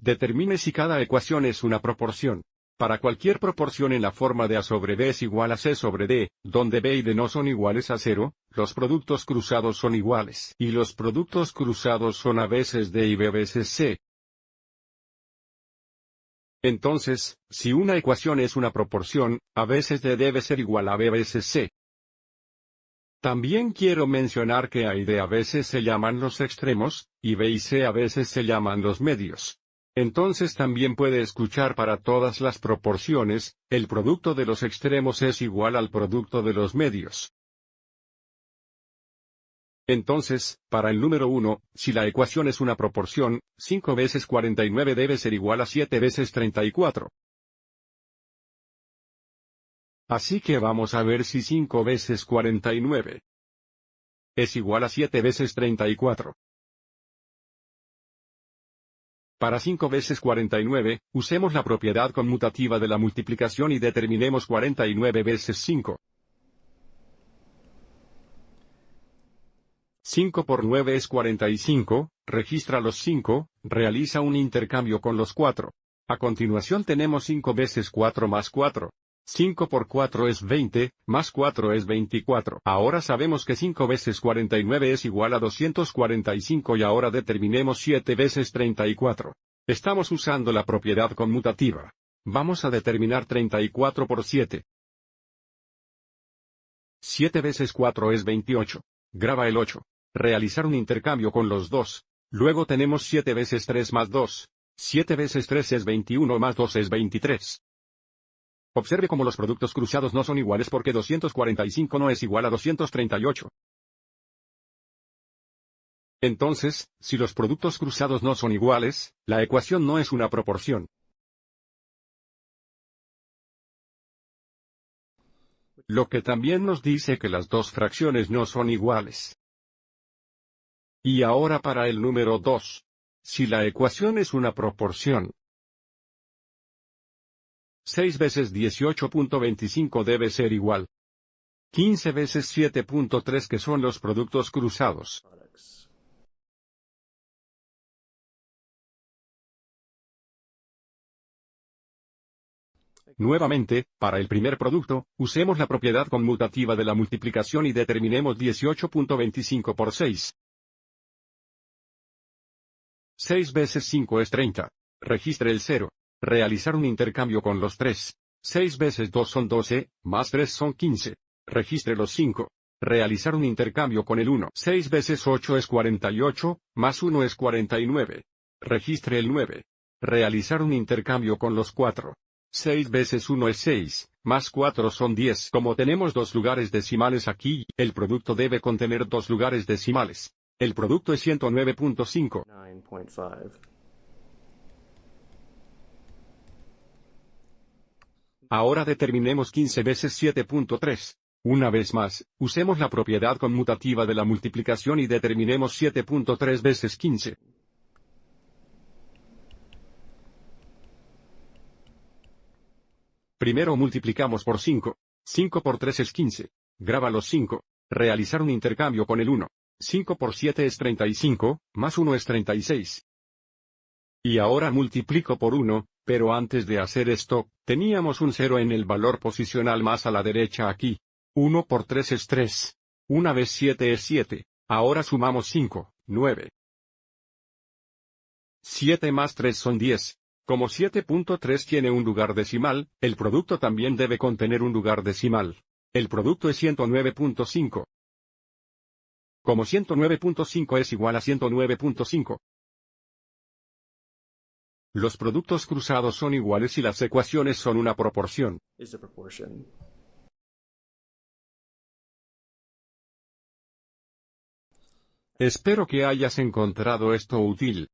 Determine si cada ecuación es una proporción. Para cualquier proporción en la forma de A sobre B es igual a C sobre D, donde B y D no son iguales a 0, los productos cruzados son iguales. Y los productos cruzados son A veces D y B veces C. Entonces, si una ecuación es una proporción, A veces D debe ser igual a B veces C. También quiero mencionar que A y D a veces se llaman los extremos, y B y C a veces se llaman los medios. Entonces también puede escuchar para todas las proporciones, el producto de los extremos es igual al producto de los medios. Entonces, para el número 1, si la ecuación es una proporción, 5 veces 49 debe ser igual a 7 veces 34. Así que vamos a ver si 5 veces 49 es igual a 7 veces 34. Para 5 veces 49, usemos la propiedad conmutativa de la multiplicación y determinemos 49 veces 5. 5 por 9 es 45, registra los 5, realiza un intercambio con los 4. A continuación tenemos 5 veces 4 más 4. 5 por 4 es 20, más 4 es 24. Ahora sabemos que 5 veces 49 es igual a 245 y ahora determinemos 7 veces 34. Estamos usando la propiedad conmutativa. Vamos a determinar 34 por 7. 7 veces 4 es 28. Graba el 8. Realizar un intercambio con los 2. Luego tenemos 7 veces 3 más 2. 7 veces 3 es 21 más 2 es 23. Observe cómo los productos cruzados no son iguales porque 245 no es igual a 238. Entonces, si los productos cruzados no son iguales, la ecuación no es una proporción. Lo que también nos dice que las dos fracciones no son iguales. Y ahora para el número 2. Si la ecuación es una proporción, 6 veces 18.25 debe ser igual 15 veces 7.3 que son los productos cruzados. Nuevamente, para el primer producto, usemos la propiedad conmutativa de la multiplicación y determinemos 18.25 por 6. 6 veces 5 es 30. Registre el 0. Realizar un intercambio con los 3. 6 veces 2 son 12, más 3 son 15. Registre los 5. Realizar un intercambio con el 1. 6 veces 8 es 48, más 1 es 49. Registre el 9. Realizar un intercambio con los 4. 6 veces 1 es 6, más 4 son 10. Como tenemos dos lugares decimales aquí, el producto debe contener dos lugares decimales. El producto es 109.5. Ahora determinemos 15 veces 7.3. Una vez más, usemos la propiedad conmutativa de la multiplicación y determinemos 7.3 veces 15. Primero multiplicamos por 5. 5 por 3 es 15. Graba los 5. Realizar un intercambio con el 1. 5 por 7 es 35, más 1 es 36. Y ahora multiplico por 1, pero antes de hacer esto, teníamos un 0 en el valor posicional más a la derecha aquí. 1 por 3 es 3. Una vez 7 es 7. Ahora sumamos 5, 9. 7 más 3 son 10. Como 7.3 tiene un lugar decimal, el producto también debe contener un lugar decimal. El producto es 109.5. Como 109.5 es igual a 109.5. Los productos cruzados son iguales y las ecuaciones son una proporción. Espero que hayas encontrado esto útil.